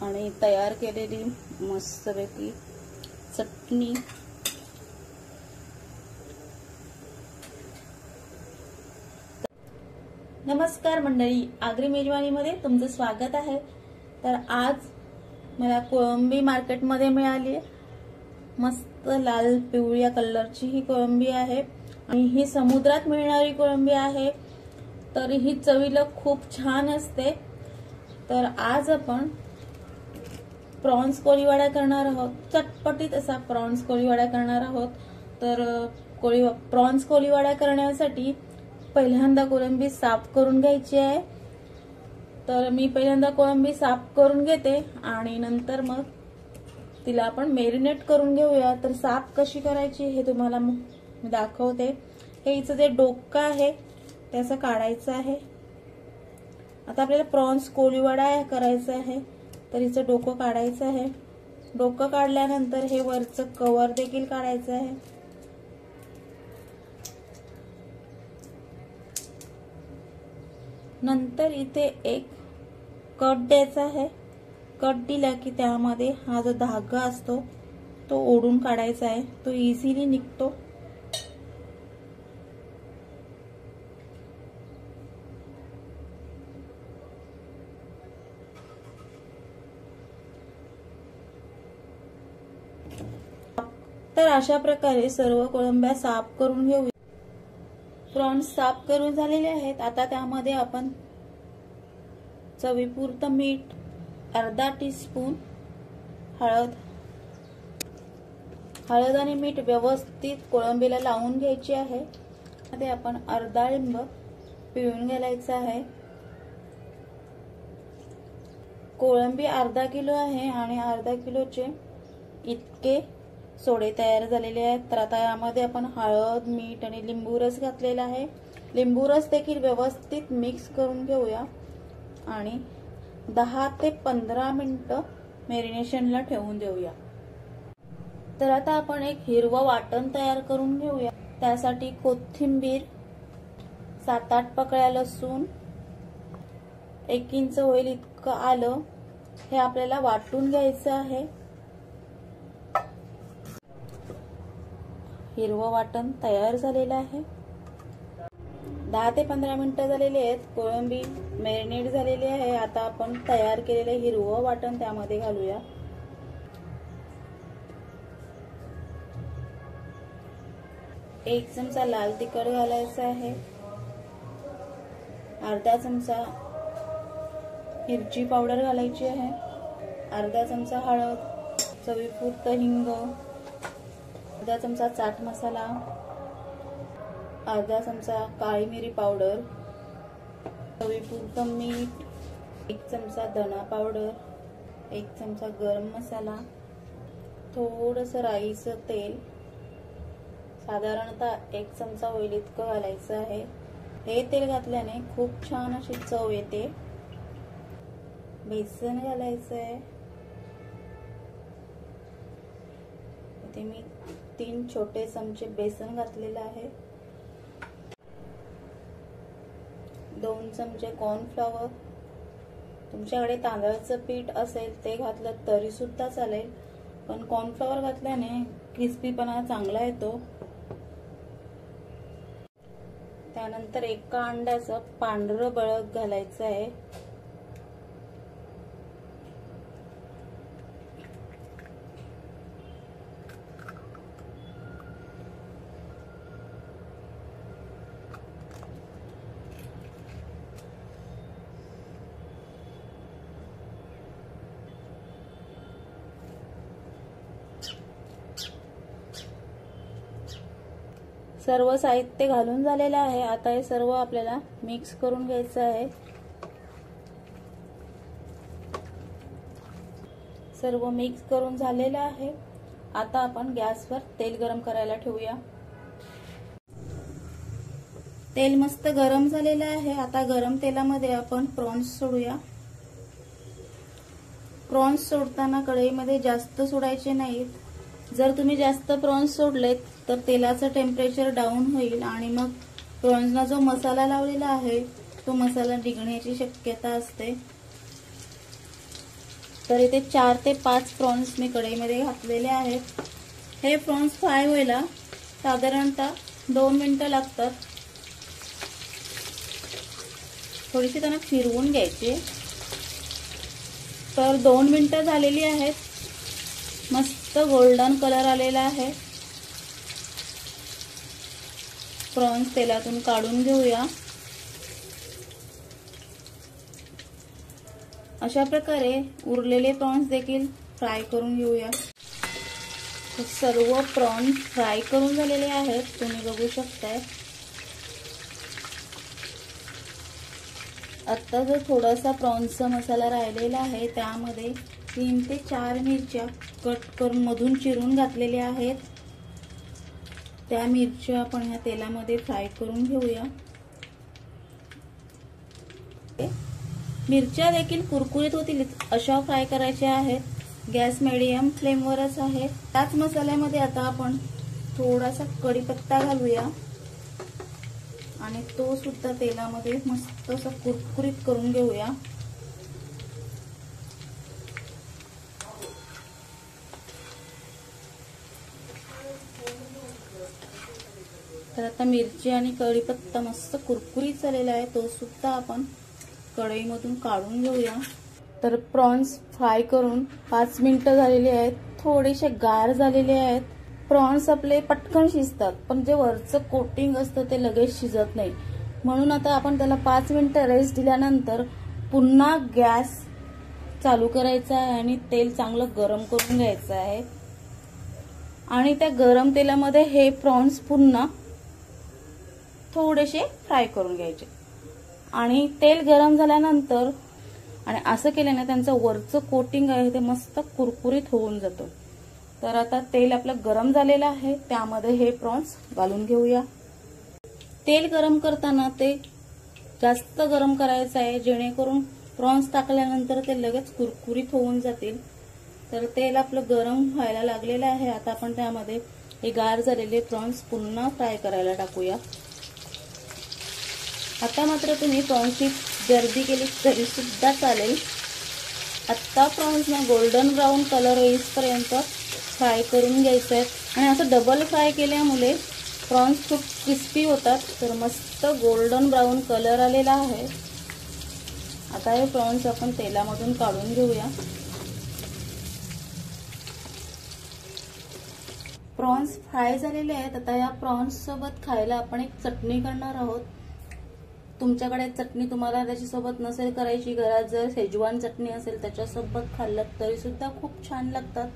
आणि तयार केलेली मस्तपैकी चटणी। नमस्कार मंडळी, आगरी मेजवानीमध्ये तुमचं स्वागत आहे। तर आज मला कोळंबी मार्केटमध्ये मिळाली आहे। मस्त लाल पिवळ्या कलरची ही कोळंबी आहे आणि ही समुद्रात मिळणारी कोळंबी आहे, तर ही चवीला खूप छान असते। तर आज आपण प्रॉन्स कोळीवाडा करणार आहोत। चटपटीत असा प्रॉन्स कोळीवाडा करणार आहोत। तर प्रॉन्स कोळीवाडा करण्यासाठी पहिल्यांदा कोळंबी साफ करून घ्यायची आहे। तर मी पहिल्यांदा कोळंबी साफ करून घेते आणि नंतर मग तिला आपण मॅरिनेट करून घेऊया। तर साफ कशी करायची हे तुम्हाला मी दाखवते। हे हिचं जे डोकं आहे त्याचं काढायचं आहे। आता आपल्याला प्रॉन्स कोळीवाडा करायचा आहे, तर हिचं डोकं काढायचं आहे। डोकं काढल्यानंतर हे वरचं कवर देखील काढायचं आहे। नंतर इथे एक कट द्यायचा आहे। कट दिला की त्यामध्ये हा जो धागा असतो तो ओढून काढायचा आहे, तो इझिली निघतो। तर अशा प्रकारे सर्व कोळंब्या साफ करून घेऊ। प्रॉन्स साफ करून झालेले आहेत। आता त्यामध्ये आपण चवीपुरतं मीठ, अर्धा टीस्पून हळद आणि मीठ व्यवस्थित कोळंबीला लावून घ्यायची आहे। मध्ये आपण अर्धा लिंब पिळून घालायचा आहे। कोळंबी अर्धा किलो आहे आणि अर्धा किलोचे इतके सोडे तयार झालेले आहेत। तर आता यामध्ये आपण हळद, मीठ आणि लिंबू रस घातलेला आहे। लिंबू रस देखील व्यवस्थित मिक्स करून घेऊया आणि 10 ते 15 मिनिटं मॅरिनेशनला ठेवून देऊया। तर आता आपण एक हिरवं वाटण तयार करून घेऊया। त्यासाठी कोथिंबीर, 7-8 पकळ्या लसूण, 1 इंच होईल इतकं आलं, हे आपल्याला वाटून घ्यायचं आहे। हिरवं वाटण तयार झालेलं आहे। 10 ते 15 मिनिटं झालेली आहेत। कोळंबी मॅरिनेट झालेली आहे। आता आपण तयार केलेले हिरवं वाटण त्यामध्ये घालूया। एक चमचा लाल तिखट घालायचा आहे। अर्धा चमचा मिरची पावडर घालायची आहे। अर्धा चमचा हळद, चवीपुरतं हिंग, अर्धा चमचा चाट मसाला, अर्धा चमचा काळी मिरी पावडर, चवीपुरतं मीठ, 1 चमचा धना पावडर, 1 चमचा गरम मसाला, थोडंसं राईचं तेल, साधारणतः 1 चमचा होईल इतकं घालायचं आहे। हे तेल घातल्याने खूप छान अशी चव येते। बेसन घालायचं आहे। इथे मी 3 छोटे चमचे बेसन घातलेलं आहे। 2 चमचे कॉर्नफ्लॉवर, तुमच्याकडे तांदळाचं पीठ असेल ते घातलं तरी सुद्धा चालेल, पण कॉर्नफ्लॉवर घातल्याने क्रिस्पीपणा चांगला येतो। त्यानंतर 1 अंड्याचं पांढरं बळक घालायचं आहे। सर्व साहित्य घालून झालेलं आहे। आता हे सर्व आपल्याला मिक्स करून घ्यायचं आहे। सर्व मिक्स करून झालेलं आहे। आता आपण गॅसवर तेल गरम करायला ठेवूया। तेल मस्त गरम झालेलं आहे। आता गरम तेलामध्ये आपण प्रॉन्स सोडूया। प्रॉन्स सोडताना कढईमध्ये जास्त सोडायचे नाहीत। जर तुम्ही जास्त प्रॉन्स सोडलेत तर तेलाचं टेम्परेचर डाऊन होईल आणि मग प्रॉन्सला जो मसाला लावलेला आहे तो मसाला निघण्याची शक्यता असते। तर इथे 4 ते 5 प्रॉन्स मी कढईमध्ये घातलेले आहेत. हे प्रॉन्स फ्राय व्हायला साधारणतः 2 मिनिटं लागतात. थोडीशी त्यांना फिरवून घ्यायची. तर 2 मिनिटं झालेली आहेत. मस्त गोल्डन कलर आलेला आहे. प्रॉन्स तेलातून काढून घेऊया. अशा प्रकारे उरलेले प्रॉन्स देखील फ्राय करून घेऊया. सर्व प्रॉन्स फ्राय करून झालेले आहेत, तुम्ही बघू शकताय. आता जो थोडासा प्रॉन्सचा मसाला राहिलेला आहे त्यामध्ये 3 ते 4 मिरच्या कट करून मधून चिरून घातलेल्या आहेत. त्या मिरच्या आपण ह्या तेलामध्ये फ्राय करून घेऊया. मिरच्या देखील कुरकुरीत होतील अशा फ्राय करायच्या आहेत. गॅस मीडियम फ्लेमवरच आहे. त्याच मसाल्यामध्ये आता आपण थोडासा कढीपत्ता घालूया आणि तो सुद्धा तेलामध्ये मस्त असा कुरकुरीत करून घेऊया. तर आता मिरची आणि कढीपत्ता मस्त कुरकुरीत झालेला आहे, तो सुद्धा आपण कढईमधून काढून घेऊया. तर प्रॉन्स फ्राय करून 5 मिनिटं झालेली आहेत. थोडेसे गार झालेले आहेत. प्रॉन्स आपले पटकन शिजतात, पण जे वरचं कोटिंग असतं ते लगेच शिजत नाही. म्हणून आता आपण त्याला 5 मिनिटं रेस्ट दिल्यानंतर पुन्हा गॅस चालू करायचा आहे आणि तेल चांगलं गरम करून घ्यायचं आहे. आणि त्या गरम तेलामध्ये हे प्रॉन्स पुन्हा थोडेसे फ्राय करून घ्यायचे. आणि तेल गरम झाल्यानंतर आणि असं केल्याने त्यांचं वरचं कोटिंग आहे ते मस्त कुरकुरीत होऊन जातं. तर आता तेल आपलं गरम झालेलं आहे, त्यामध्ये हे प्रॉन्स घालून घेऊया. तेल गरम करताना ते जास्त गरम करायचं आहे, जेणेकरून प्रॉन्स टाकल्यानंतर ते लगेच कुरकुरीत होऊन जातील. तर तेल आपलं गरम व्हायला लागलेलं आहे. आता आपण त्यामध्ये हे गार झालेले प्रॉन्स पुन्हा फ्राय करायला टाकूया. आता मात्र तुम्ही प्रॉन्सची गर्दी केली तरी सुद्धा चालेल. आता प्रॉन्सना गोल्डन ब्राऊन कलर येईपर्यंत फ्राय करून घ्यायचं आहे. आणि असं डबल फ्राय केल्यामुळे प्रॉन्स खूप क्रिस्पी होतात. तर मस्त गोल्डन ब्राऊन कलर आलेला आहे. आता हे प्रॉन्स आपण तेलामधून काढून घेऊया. प्रॉन्स फ्राय झालेले आहेत. आता या प्रॉन्स सोबत खायला आपण एक चटणी करणार आहोत. तुमच्याकडे चटणी तुम्हाला त्याच्यासोबत नसेल करायची, घरात जर शेजवान चटणी असेल त्याच्यासोबत खाल्लं तरी सुद्धा खूप छान लागतात.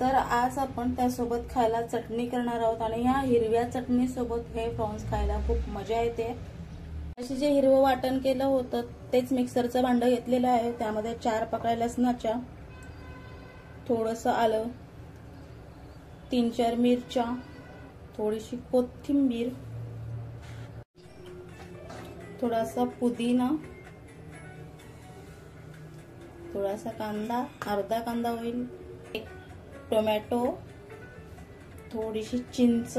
तर आज आपण त्यासोबत खायला चटणी करणार आहोत. आणि ह्या हिरव्या चटणी सोबत हे प्रॉन्स खायला खूप मजा येते. असे जे हिरवं वाटण केलं होतं तेच मिक्सरचं भांडं घेतलेलं आहे. त्यामध्ये 4 पाकळ्या लसणाच्या, थोडंसं आलं, 3-4 मिरच्या, थोडीशी कोथिंबीर, थोडासा पुदिना, थोडासा कांदा, अर्धा कांदा होईल, 1 टोमॅटो, थोडीशी चिंच,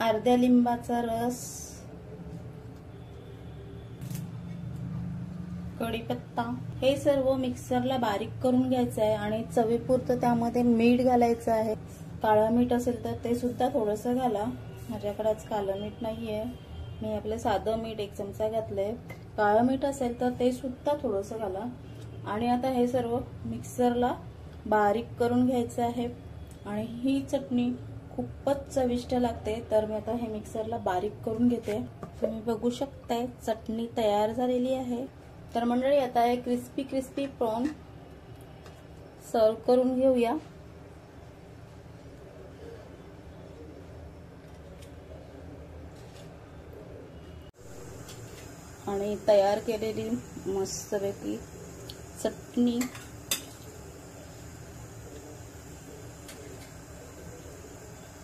अर्ध्या लिंबाचा रस, कढीपत्ता. हे सर्व मिक्सरला बारीक करून घ्यायचं आहे. आणि चवीपुरतं त्यामध्ये मीठ घालायचं आहे. काळं मीठ असेल तर ते सुद्धा थोडंसं घाला. माझ्याकडे आज काळं मीठ नाहीये, मी आपलं साधं मीठ 1 चमचा घातलंय. काळं मीठ असेल तर ते सुद्धा थोडंसं घाला. आणि आता हे सर्व मिक्सरला बारीक करून घ्यायचं आहे. आणि ही चटणी खूपच चविष्ट लागते. तर मी आता हे मिक्सरला बारीक करून घेते. तुम्ही बघू शकताय चटणी तयार झालेली आहे. तर मंडळी आता हे क्रिस्पी प्रॉन सर्व करून घेऊया. आणि तयार केलेली मस्तपैकी चटणी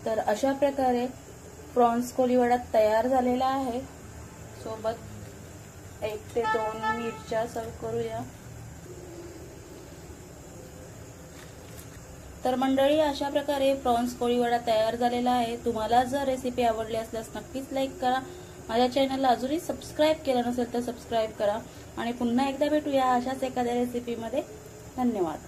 तर अशा प्रकारे प्रॉन्स कोळीवडा तयार झालेला आहे. सोबत 1 ते 2 मिरच्या सर्व करूया. तर मंडळी अशा प्रकारे प्रॉन्स कोळीवडा तयार झालेला आहे. तुम्हाला जर रेसिपी आवडली असल्यास नक्कीच लाईक करा माझ्या चॅनलला अजूनही सबस्क्राईब केलं नसेल तर सबस्क्राईब करा आणि पुन्हा एकदा भेटूया अशाच एखाद्या रेसिपीमध्ये. धन्यवाद.